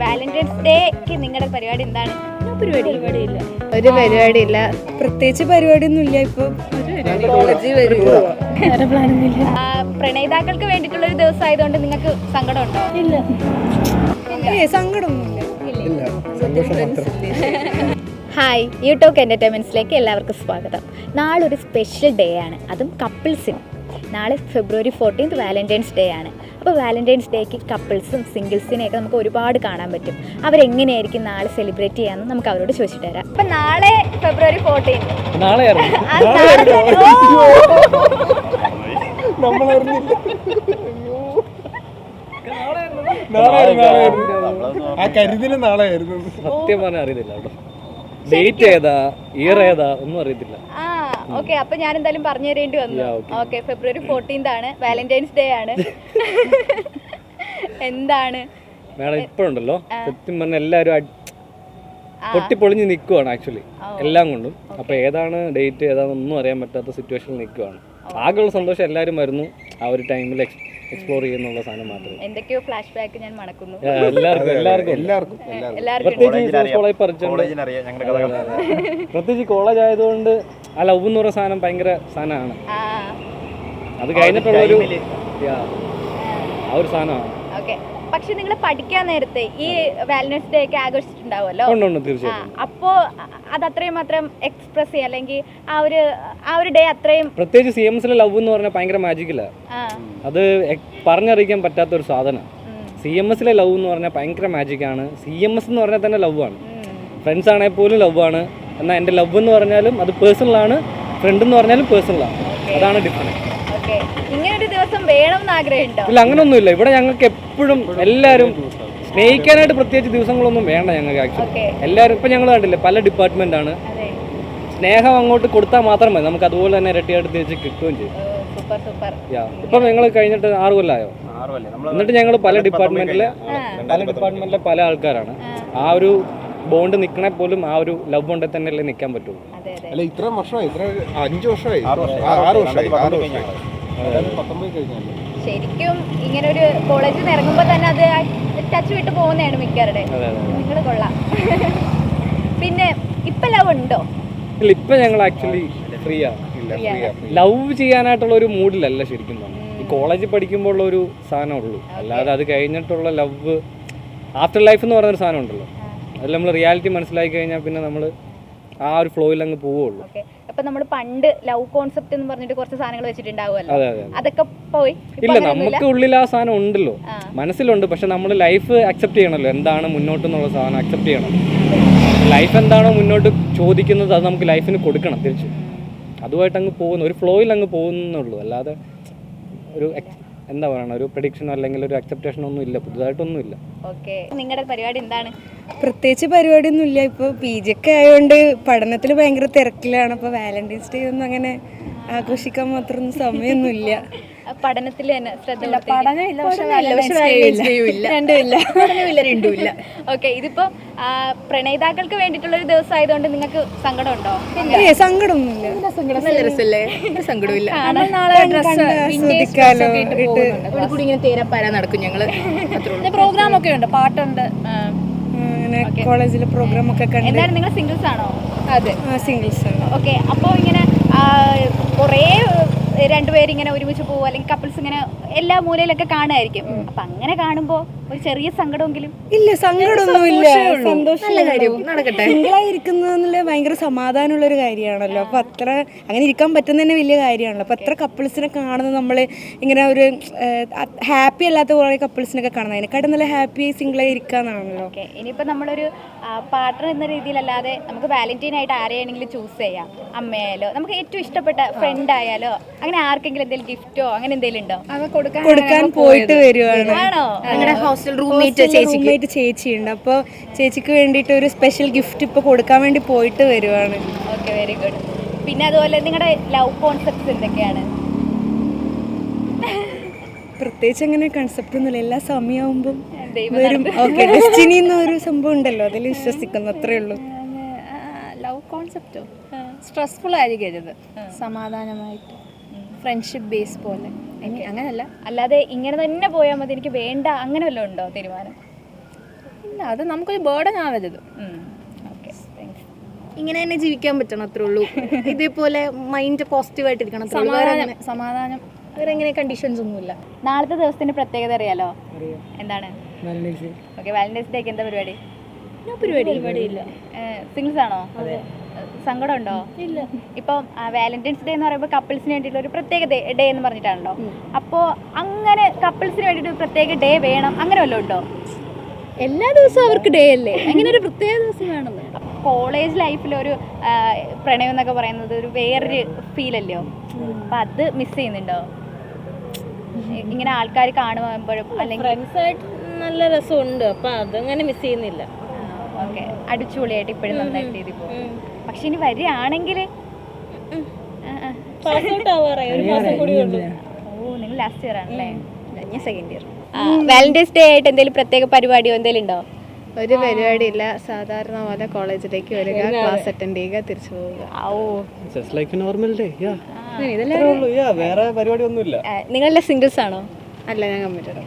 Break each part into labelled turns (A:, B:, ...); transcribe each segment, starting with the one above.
A: Valentine's ഡേക്ക് നിങ്ങളുടെ പരിപാടി എന്താണ്?
B: ഒരു പരിപാടിയില്ല, പ്രത്യേകിച്ച് പരിപാടിയൊന്നും ഇല്ല. ഇപ്പൊ
A: പ്രണയിതാക്കൾക്ക് വേണ്ടിയിട്ടുള്ള ഒരു ദിവസം ആയതുകൊണ്ട് നിങ്ങൾക്ക് സങ്കടം ഉണ്ടോ?
B: ഇല്ല, സങ്കടമൊന്നുമില്ല.
A: ഹായ്, യൂട്യൂബ് എൻ്റർടൈൻമെൻറ്റ്സിലേക്ക് എല്ലാവർക്കും സ്വാഗതം. നാളെ ഒരു സ്പെഷ്യൽ ഡേ ആണ്, അതും കപ്പിൾസിന്. നാളെ February 14 വാലന്റൈൻസ് ഡേ ആണ്. അപ്പോൾ വാലന്റൈൻസ് ഡേക്ക് കപ്പിൾസും സിംഗിൾസിനെയൊക്കെ നമുക്ക് ഒരുപാട് കാണാൻ പറ്റും. അവരെങ്ങനെയായിരിക്കും നാളെ സെലിബ്രേറ്റ് ചെയ്യാമെന്ന് നമുക്ക് അവരോട് ചോദിച്ചിട്ട് വരാം. അപ്പം നാളെ February 14
C: സത്യം പറഞ്ഞാൽ അറിയില്ല, ഡേറ്റ് ഏതാ ഇയർ ഏതാ ഒന്നും അറിയത്തില്ല.
A: ഓക്കെ, അപ്പൊ ഞാൻ എന്തായാലും പറഞ്ഞു തരേണ്ടി വന്നു. ഓക്കെ, February 14 ആണ്, വാലന്റൈൻസ് ഡേ ആണ്. എന്താണ്
C: മേഡം ഇപ്പോഴുണ്ടല്ലോ, സത്യം പറഞ്ഞാൽ എല്ലാവരും പൊട്ടിപ്പൊളിഞ്ഞ് നിൽക്കുവാണ് ആക്ച്വലി എല്ലാം കൊണ്ടും. അപ്പൊ ഏതാണ് ഡേറ്റ് ഏതാണെന്നൊന്നും അറിയാൻ പറ്റാത്ത സിറ്റുവേഷനിൽ നിൽക്കുവാണ്. ആകെയുള്ള സന്തോഷം എല്ലാവരും വരുന്നു, ആ ഒരു ടൈമിൽ എക്സ്പ്ലോർ ചെയ്യുന്നുള്ള സാധനം മാത്രമേ.
A: എന്തൊക്കെയോ ഫ്ലാഷ് ബാക്ക് ഞാൻ മണക്കുന്നു.
C: പ്രത്യേകിച്ച് കോളേജ് ആയതുകൊണ്ട് ആ ലവ് എന്ന് പറയുന്ന സാധനം ഭയങ്കര സാധനമാണ്. അത് കഴിഞ്ഞിട്ടുള്ള ആ ഒരു സാധനമാണ്.
A: പക്ഷെ നിങ്ങൾ പഠിക്കാൻ നേരത്തെ ഈ വാലന്റൈൻസ് ഡേ ഒക്കെ ആഘോഷിച്ചിട്ടുണ്ടാവുമല്ലോ.
C: തീർച്ചയായും.
A: അപ്പോ അത് അത്രയും മാത്രം എക്സ്പ്രസ് ചെയ്യുക, അല്ലെങ്കിൽ ആ ഒരു ഡേ അത്രയും.
C: പ്രത്യേകിച്ച് CMS ലവ് എന്ന് പറഞ്ഞാൽ ഭയങ്കര മാജിക്കല. അത് പറഞ്ഞറിയിക്കാൻ പറ്റാത്ത ഒരു സാധനം. CMS ലവ് എന്ന് പറഞ്ഞാൽ ഭയങ്കര മാജിക്കാണ്. CMS എന്ന് പറഞ്ഞാൽ തന്നെ ലവ് ആണ്. ഫ്രണ്ട്സ് ആണെങ്കിൽ പോലും ലവ് ആണ്. എന്നാൽ എൻ്റെ ലവ് എന്ന് പറഞ്ഞാലും അത് പേഴ്സണലാണ്, ഫ്രണ്ട് എന്ന് പറഞ്ഞാലും പേഴ്സണലാണ്. അതാണ് ഡിഫറൻസ്.
A: ഇങ്ങനൊരു ദിവസം വേണമെന്ന് ആഗ്രഹമുണ്ടോ?
C: ഇല്ല, അങ്ങനൊന്നുമില്ല. ഇവിടെ ഞങ്ങൾക്ക് എപ്പോഴും എല്ലാവരും സ്നേഹിക്കാനായിട്ട് പ്രത്യേകിച്ച് ദിവസങ്ങളൊന്നും വേണ്ട ഞങ്ങൾക്ക്. ആക്ച്വലി എല്ലാവരും ഇപ്പം ഞങ്ങൾ കണ്ടില്ലേ, പല ഡിപ്പാർട്ട്മെന്റ് ആണ്. സ്നേഹം അങ്ങോട്ട് കൊടുത്താൽ മാത്രം മതി, നമുക്ക് അതുപോലെ തന്നെ ഇരട്ടിയായിട്ട് തിരിച്ച് കിട്ടുകയും ചെയ്യും. ഇപ്പം ഞങ്ങൾ കഴിഞ്ഞിട്ട് 6 കൊല്ലമായോ, എന്നിട്ട് ഞങ്ങൾ പല ഡിപ്പാർട്ട്മെന്റിലെ പല ആൾക്കാരാണ്. ആ ഒരു ബോണ്ട് നിൽക്കണേ പോലും ആ ഒരു ലവ് ബോണ്ടിൽ തന്നെ അല്ലേ നിൽക്കാൻ പറ്റുള്ളൂ.
D: അല്ല, ഇത്ര വർഷമായി, 5 വർഷമായി, 6 വർഷമായി.
A: ശരിക്കും ഇങ്ങനെ ഒരു കോളേജിൽ നിന്ന് ഇറങ്ങുമ്പോൾ തന്നെ അത് ടച്ച് വിട്ട് പോകുന്നതാണ് മിക്കവരുടെ. നിങ്ങൾ കൊള്ളാം. പിന്നെ ഇപ്പൊ ലവ് ഉണ്ടോ?
C: ഇല്ല, ഇപ്പൊ ഞങ്ങൾ ആക്ച്വലി ഫ്രീ ആണ്. ലവ് ചെയ്യാനായിട്ടുള്ള ഒരു മൂഡിലല്ല ശരിക്കും. ഈ കോളേജിൽ പഠിക്കുമ്പോൾ ഉള്ള ഒരു സാധനം ഉള്ളൂ, അല്ലാതെ അത് കഴിഞ്ഞിട്ടുള്ള ലവ് ആഫ്റ്റർ ലൈഫ് എന്ന് പറയുന്നൊരു സാധനം ഉണ്ടല്ലോ. അതിൽ നമ്മൾ റിയാലിറ്റി മനസ്സിലാക്കി കഴിഞ്ഞാൽ പിന്നെ നമ്മൾ ആ ഒരു ഫ്ലോയിൽ അങ്ങ് പോവുള്ളൂ.
A: അപ്പൊ നമ്മൾ പണ്ട് ലവ് കോൺസെപ്റ്റ് എന്ന് പറഞ്ഞിട്ട് കുറച്ച് സാധനങ്ങൾ വെച്ചിട്ടുണ്ടാവുമല്ലോ, അതൊക്കെ പോയി.
C: ഇല്ല, നമുക്ക് ഉള്ളിൽ ആ സാധനം ഉണ്ടല്ലോ, മനസ്സിലുണ്ട്. പക്ഷെ നമ്മൾ ലൈഫ് അക്സെപ്റ്റ് ചെയ്യണമല്ലോ, എന്താണ് മുന്നോട്ട് എന്നുള്ള സാധനം അക്സെപ്റ്റ് ചെയ്യണം. ലൈഫ് എന്താണോ മുന്നോട്ട് ചോദിക്കുന്നത് അത് നമുക്ക് ലൈഫിന് കൊടുക്കണം തിരിച്ച്. അതുമായിട്ട് അങ്ങ് പോകുന്നു, ഒരു ഫ്ലോയിൽ അങ്ങ് പോകുന്നുള്ളൂ. അല്ലാതെ ഒരു എന്താ പറയണ, ഒരു പ്രഡിക്ഷനോ അല്ലെങ്കിൽ ഒരു അക്സെപ്റ്റേഷനോ ഒന്നും ഇല്ല, പുതുതായിട്ടൊന്നും ഇല്ല.
A: നിങ്ങളുടെ പരിപാടി എന്താണ്?
B: പ്രത്യേകിച്ച് പരിപാടിയൊന്നും ഇല്ല. ഇപ്പൊ PG ഒക്കെ ആയതുകൊണ്ട് പഠനത്തിൽ ഭയങ്കര തിരക്കിലാണ്. അപ്പൊ വാലന്റൈൻസ് ഡേ ഒന്നും അങ്ങനെ ആഘോഷിക്കാൻ മാത്രമൊന്നും സമയമൊന്നുമില്ല.
A: പഠനത്തിൽ തന്നെ ശ്രദ്ധ. ഓക്കെ, ഇതിപ്പോ പ്രണയിതാക്കൾക്ക് വേണ്ടിയിട്ടുള്ള ഒരു ദിവസം ആയതുകൊണ്ട് നിങ്ങൾക്ക് സങ്കടം ഉണ്ടോ?
B: സങ്കടമൊന്നുമില്ല.
E: നടക്കും. ഞങ്ങള് പ്രോഗ്രാം ഒക്കെ ഉണ്ട്, പാട്ടുണ്ട്,
B: അങ്ങനെ കോളേജിലെ പ്രോഗ്രാം ഒക്കെ.
A: എന്താണ്, നിങ്ങൾ സിംഗിൾസ് ആണോ?
B: അതെ, സിംഗിൾസ് ആണ്.
A: ഓക്കെ, അപ്പോൾ ഇങ്ങനെ കുറേ രണ്ടുപേരിങ്ങനെ ഒരുമിച്ച് പോകും, അല്ലെങ്കിൽ കപ്പിൾസ് ഇങ്ങനെ എല്ലാ മൂലയിലൊക്കെ കാണുമായിരിക്കും. അപ്പൊ അങ്ങനെ കാണുമ്പോ ഒരു ചെറിയ സങ്കടമെങ്കിലും?
B: ഇല്ല, സങ്കടമൊന്നുമില്ല. സിംഗിളായിരിക്കുന്നത് ഭയങ്കര സമാധാനമുള്ള ഒരു കാര്യമാണല്ലോ. അപ്പൊ അത്ര അങ്ങനെ ഇരിക്കാൻ പറ്റുന്ന തന്നെ വലിയ കാര്യമാണല്ലോ. അപ്പൊ അത്ര കപ്പിൾസിനെ കാണുന്നത് നമ്മള് ഇങ്ങനെ ഒരു ഹാപ്പി അല്ലാത്ത കുറെ കപ്പിൾസിനൊക്കെ കാണുന്നത്, അതിനെക്കാട്ടും നല്ല ഹാപ്പി സിംഗിളായി ഇരിക്കാന്നാണല്ലോ.
A: ഇനിയിപ്പോ നമ്മളൊരു പാർട്ട്ണർ എന്ന രീതിയിലല്ലാതെ നമുക്ക് വാലന്റൈൻ ആയിട്ട് ആരെയാണെങ്കിലും ചൂസ് ചെയ്യാം. അമ്മയായാലോ, നമുക്ക് ഏറ്റവും ഇഷ്ടപ്പെട്ട ഫ്രണ്ട് ആയാലോ, അങ്ങനെ ആർക്കെങ്കിലും എന്തെങ്കിലും ഗിഫ്റ്റോ അങ്ങനെ എന്തെങ്കിലും ഉണ്ടോ?
B: കൊടുക്കാൻ പോയിട്ട് വരുവാണ്.
A: ആണോ?
B: റൂംമേറ്റ് ചേച്ചിയുണ്ട്. അപ്പോൾ ചേച്ചിക്ക് വേണ്ടിയിട്ട് ഒരു സ്പെഷ്യൽ ഗിഫ്റ്റ് ഇപ്പോൾ കൊടുക്കാൻ വേണ്ടി പോയിട്ട് വരുവാണ്.
A: Okay, very good. പിന്നെ അതുപോലെ നിങ്ങളുടെ ലവ് കോൺസെപ്റ്റ്സ് എന്തൊക്കെയാണ്?
B: പ്രത്യേകിച്ച് അങ്ങനെ കൺസെപ്റ്റ് ഒന്നുമില്ല, എല്ലാ സമയമാകുമ്പം വരും. ഓക്കെ, ഡെസ്റ്റിനി എന്നൊരു സംഭവം ഉണ്ടല്ലോ, അതിൽ വിശ്വസിക്കുന്നു, അത്രേ ഉള്ളൂ.
E: ലവ് കോൺസെപ്റ്റോ സ്ട്രെസ്ഫുൾ ആയിരിക്കരുത്, സമാധാനമായിട്ട് ഫ്രണ്ട്ഷിപ്പ് ബേസ് പോലെ അങ്ങനല്ല.
A: അല്ലാതെ ഇങ്ങനെ തന്നെ പോയാൽ മതി, എനിക്ക് വേണ്ട അങ്ങനെ വല്ലതും ഉണ്ടോ തീരുമാനം?
E: ഇല്ല, അത് നമുക്കൊരു ബേർഡൻ ആവരുത്.
A: Okay, thanks.
F: ഇങ്ങനെ തന്നെ ജീവിക്കാൻ പറ്റണം, അത്രേ ഉള്ളൂ. ഇതേപോലെ മൈൻഡ് പോസിറ്റീവായിട്ടിരിക്കണം.
E: സമാധാനം.
F: വേറെ എങ്ങനെ കണ്ടീഷൻസ് ഒന്നുമില്ല.
A: നാളത്തെ ദിവസത്തിന്റെ പ്രത്യേകത അറിയാലോ? എന്താണ്? ഓക്കെ, വാലന്റൈൻസ് ഡേക്ക് എന്താ പരിപാടി?
F: പരിപാടിയില്ല.
A: സിംഗിൾസ് ആണോ? സങ്കടം ഉണ്ടോ?
F: ഇല്ല.
A: ഇപ്പം വാലന്റൈൻസ് ഡേ എന്ന് പറയുമ്പോൾ കപ്പിൾസിന് വേണ്ടിയിട്ടുള്ള ഒരു പ്രത്യേക ഡേ എന്ന് പറഞ്ഞിട്ടാണല്ലോ. അപ്പോൾ അങ്ങനെ കപ്പിൾസിന് വേണ്ടിയിട്ട് ഒരു പ്രത്യേക ഡേ വേണം, അങ്ങനെ വല്ലതും ഉണ്ടോ?
F: എല്ലാ ദിവസവും അവർക്ക് ഡേ അല്ലേ, അങ്ങനെ ഒരു പ്രത്യേക ദിവസം വേണമെന്ന്.
A: കോളേജ് ലൈഫിലൊരു പ്രണയം എന്നൊക്കെ പറയുന്നത് ഒരു വേറൊരു ഫീലല്ലോ, അപ്പം അത് മിസ് ചെയ്യുന്നുണ്ടോ? ഇങ്ങനെ ആൾക്കാർ കാണുമ്പോഴും അല്ലെങ്കിൽ
F: ഫ്രണ്ട്സായിട്ട് നല്ല രസമുണ്ട്, അപ്പം അതങ്ങനെ മിസ് ചെയ്യുന്നില്ല.
A: ഓക്കെ, അടിച്ചുപൊളിയായിട്ട് ഇപ്പോഴും നന്നായിട്ട് രീതിയിൽ പോകും. പക്ഷെ ഇനി വരികയാണെങ്കിൽ ഓ, നിങ്ങൾ ലാസ്റ്റ് ഇയർ ആണല്ലേ?
F: ഞാൻ സെക്കൻഡ് ഇയർ.
A: വാലന്റൈൻസ് ഡേ ആയിട്ട് എന്തെങ്കിലും പ്രത്യേക പരിപാടിയോ എന്തെങ്കിലും ഉണ്ടോ?
F: ഒരു പരിപാടിയില്ല, സാധാരണ പോലെ കോളേജിലേക്ക് വരിക, ക്ലാസ് അറ്റൻഡ് ചെയ്യുക, തിരിച്ചു പോവുക.
C: Just like normal day. വേറെ പരിപാടി ഒന്നുമില്ല.
A: നിങ്ങളെല്ലാം സിംഗിൾസ് ആണോ?
F: അല്ല, ഞാൻ കമ്മിറ്റഡ്.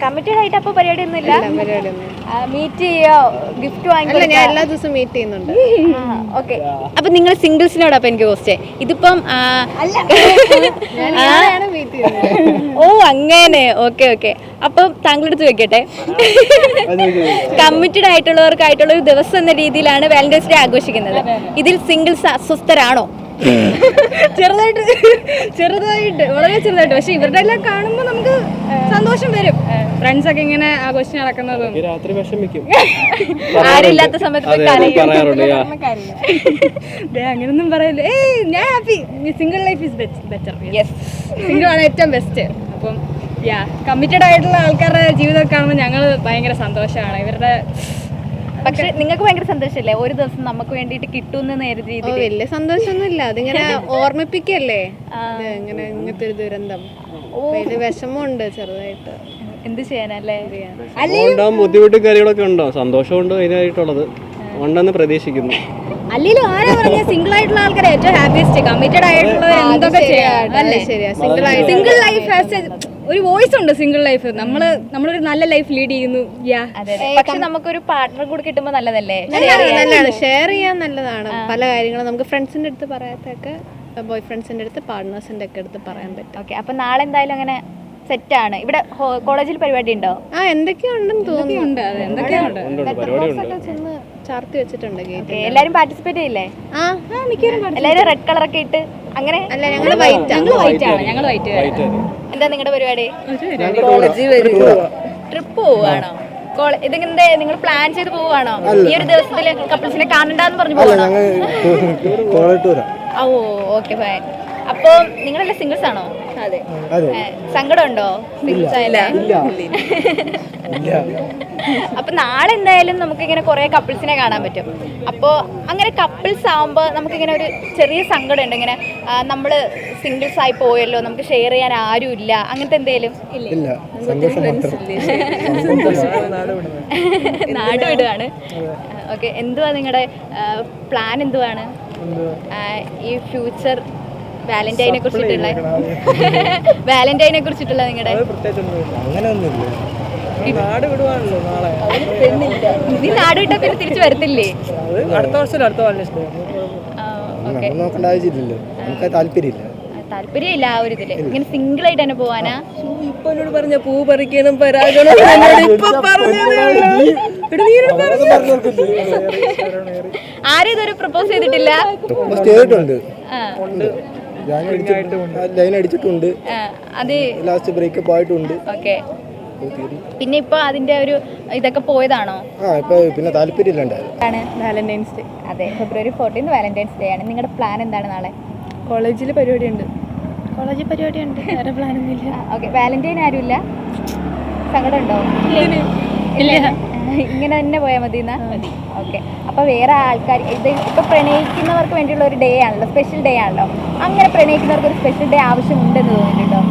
A: കമ്മിറ്റഡ് ആയിട്ട് അപ്പോൾ പരിപാടി ഒന്നുമില്ല?
F: പരിപാടിയൊന്നും
A: മീറ്റ് ചെയ്യോ, ഗിഫ്റ്റ് വാങ്ങി?
F: ഞാൻ എല്ലാ ദിവസവും മീറ്റ് ചെയ്യുന്നുണ്ട്.
A: ഓക്കെ, അപ്പൊ നിങ്ങൾ സിംഗിൾസിനോടൊപ്പം എനിക്ക് ക്വസ്റ്റ്യൻ ഇതിപ്പം
F: മീറ്റ് ചെയ്യുന്നത്.
A: ഓ അങ്ങനെ, ഓക്കെ ഓക്കെ. അപ്പം താങ്കളെടുത്ത് വെക്കട്ടെ, കമ്മിറ്റഡ് ആയിട്ടുള്ളവർക്കായിട്ടുള്ള ഒരു ദിവസം എന്ന രീതിയിലാണ് വാലന്റൈൻസ് ഡേ ആഘോഷിക്കുന്നത്. ഇതിൽ സിംഗിൾസ് അസ്വസ്ഥരാണോ?
B: ചെറുതായിട്ട് വളരെ ചെറുതായിട്ട്. പക്ഷെ ഇവരുടെ എല്ലാം കാണുമ്പോൾ നമുക്ക് സന്തോഷം വരും. ഫ്രണ്ട്സൊക്കെ ഇങ്ങനെ ആഘോഷിച്ച് നടക്കുന്നതും
C: രാത്രി വിഷമിക്കും.
A: ആരില്ലാത്ത സമയത്ത്
C: പറയാറുണ്ട്.
B: അങ്ങനൊന്നും പറയല്ലേ. ഞാൻ happy. Single life is better. Single ആണ് ഏറ്റവും ബെസ്റ്റ്. അപ്പം കമ്മിറ്റഡ് ആയിട്ടുള്ള ആൾക്കാരുടെ ജീവിതമൊക്കെ കാണുമ്പോൾ ഞങ്ങൾ ഭയങ്കര സന്തോഷമാണ്. ഇവരുടെ
A: പക്ഷെ നിങ്ങൾക്ക് ഭയങ്കര സന്തോഷമല്ലേ ഒരു ദിവസം നമുക്ക് വേണ്ടിയിട്ട് കിട്ടുമെന്ന് നേരെ രീതിയിൽ?
F: വലിയ സന്തോഷമൊന്നുമില്ല, അതിങ്ങനെ ഓർമ്മിപ്പിക്കല്ലേ ഇങ്ങനെ ഇങ്ങനത്തെ ഒരു ദുരന്തം. വലിയ വിഷമമുണ്ട് ചെറുതായിട്ട്.
A: എന്ത് ചെയ്യാനല്ലേ?
C: ബുദ്ധിമുട്ടും കാര്യങ്ങളൊക്കെ ഉണ്ടോ? സന്തോഷമുണ്ടോ അതിനായിട്ടുള്ളത് ഉണ്ടെന്ന് പ്രതീക്ഷിക്കുന്നു.
B: അല്ലെങ്കിലും ആരാ പറഞ്ഞ സിംഗിൾ ആയിട്ടുള്ള ആൾക്കാരെ ഏറ്റവും ഹാപ്പിയസ്റ്റ്. കമ്മിറ്റഡ് ആയിട്ടുള്ളവർ എന്തൊക്കെ ചെയ്യാം. സിംഗിൾ ലൈഫ് ഹാസ് ഒരു വോയിസ് ഉണ്ട്. സിംഗിൾ ലൈഫ് നമ്മളൊരു നല്ല ലൈഫ് ലീഡ് ചെയ്യുന്നു.
A: പക്ഷെ നമുക്കൊരു പാർട്ട്ണർ കൂടി കിട്ടുമ്പോൾ നല്ലതല്ലേ?
F: നല്ലതാണ്, ഷെയർ ചെയ്യാൻ നല്ലതാണ്. പല കാര്യങ്ങളും നമുക്ക് ഫ്രണ്ട്സിന്റെ അടുത്ത് പറയാത്തൊക്കെ ബോയ് ഫ്രണ്ട്സിന്റെ അടുത്ത്, പാർട്ട്നേഴ്സിന്റെ ഒക്കെ അടുത്ത് പറയാൻ പറ്റും.
A: ഓക്കെ, അപ്പൊ നാളെ എന്തായാലും അങ്ങനെ സെറ്റാണ്. ഇവിടെ കോളേജിൽ പരിപാടി ഉണ്ടോ?
F: എന്തൊക്കെയുണ്ടെന്ന് തോന്നുന്നുണ്ട്.
C: പരിപാടി
F: ചാർത്തി വെച്ചിട്ടുണ്ട് ഗേറ്റ്.
A: എല്ലാരും പാർട്ടിസിപ്പേറ്റ് ചെയ്യില്ലേ? എല്ലാരും റെഡ് കളറൊക്കെ ഇട്ട് അങ്ങനെ?
F: അല്ല, ഞങ്ങൾ വൈറ്റ്.
A: എന്താ നിങ്ങളുടെ പരിപാടി? ട്രിപ്പ് പോവാണോ? ഇതിങ്ങനെ നിങ്ങൾ പ്ലാൻ ചെയ്ത് പോവാണോ? ഈ ഒരു ദിവസത്തിൽ കപ്പിൾസിനെ കാണണ്ടെന്ന് പറഞ്ഞു പോവാണോ? ഓ ഓക്കെ, ഫൈൻ. അപ്പൊ നിങ്ങളെല്ലാം സിംഗിൾസ് ആണോ? സങ്കടം ഉണ്ടോ സിംഗിൾസ് ആയാലേ? അപ്പൊ നാളെ എന്തായാലും നമുക്കിങ്ങനെ കുറെ കപ്പിൾസിനെ കാണാൻ പറ്റും. അപ്പോൾ അങ്ങനെ കപ്പിൾസ് ആവുമ്പോൾ നമുക്കിങ്ങനെ ഒരു ചെറിയ സങ്കടം ഉണ്ട്. ഇങ്ങനെ നമ്മൾ സിംഗിൾസ് ആയി പോയല്ലോ, നമുക്ക് ഷെയർ ചെയ്യാൻ ആരും ഇല്ല, അങ്ങനത്തെ എന്തേലും? നാട് വിടുകയാണ്. ഓക്കെ, എന്തുവാ നിങ്ങളുടെ പ്ലാൻ? എന്തുവാണ് ഈ ഫ്യൂച്ചർ വാലന്റൈനെ കുറിച്ചിട്ടുള്ള നിങ്ങളുടെ? നീ നാട് വിട്ടാ പിന്നെ തിരിച്ചു വരത്തില്ലേ? താല്പര്യമില്ല ആ ഒരു ഇതില്. ഇങ്ങനെ സിംഗിൾ ആയിട്ട് തന്നെ പോവാനാ?
B: പറഞ്ഞ പൂ പറിക്കാനും
A: ആരും ഇതൊരു പ്രപ്പോസ് ചെയ്തിട്ടില്ല?
D: ലൈൻ അടിച്ചിട്ടുണ്ട്,
A: അത്
D: ലാസ്റ്റ് ബ്രേക്കപ്പ് ആയിട്ടുണ്ട്.
A: ഓക്കെ, പിന്നെ ഇപ്പൊ അതിന്റെ ഒരു ഇതൊക്കെ പോയതാണോ?
D: പിന്നെ താല്പര്യമില്ലാണ്ടായിരുന്നു.
A: വാലന്റൈൻസ് ഡേ, അതെ, ഫെബ്രുവരി 14 വാലന്റൈൻസ് ഡേ ആണ്. നിങ്ങളുടെ പ്ലാൻ എന്താണ് നാളെ?
B: കോളേജിൽ പരിപാടിയുണ്ട്.
F: വേറെ പ്ലാനൊന്നുമില്ല.
A: ഓക്കെ, വാലന്റൈൻ ആരുമില്ല? സങ്കടം ഉണ്ടോ? ഇല്ല, ഇങ്ങനെ തന്നെ പോയാൽ മതി എന്നാ? ഓക്കെ, അപ്പൊ വേറെ ആൾക്കാർ ഇത് ഇപ്പൊ പ്രണയിക്കുന്നവർക്ക് വേണ്ടിയുള്ള ഒരു ഡേ ആണല്ലോ, സ്പെഷ്യൽ ഡേ ആണല്ലോ. അങ്ങനെ പ്രണയിക്കുന്നവർക്ക് ഒരു സ്പെഷ്യൽ ഡേ ആവശ്യമുണ്ടെന്ന് തോന്നിയിട്ടുണ്ടോ?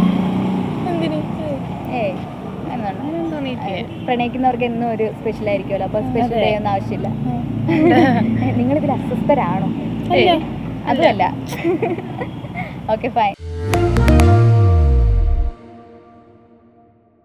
A: പ്രണയിക്കുന്നവർക്ക് എന്നും ഒരു സ്പെഷ്യൽ ആയിരിക്കുമല്ലോ, അപ്പൊ സ്പെഷ്യൽ ഡേ ഒന്നും ആവശ്യമില്ല. നിങ്ങളിതിൽ അസ്വസ്ഥരാണോ? അതുമല്ല. Okay, fine.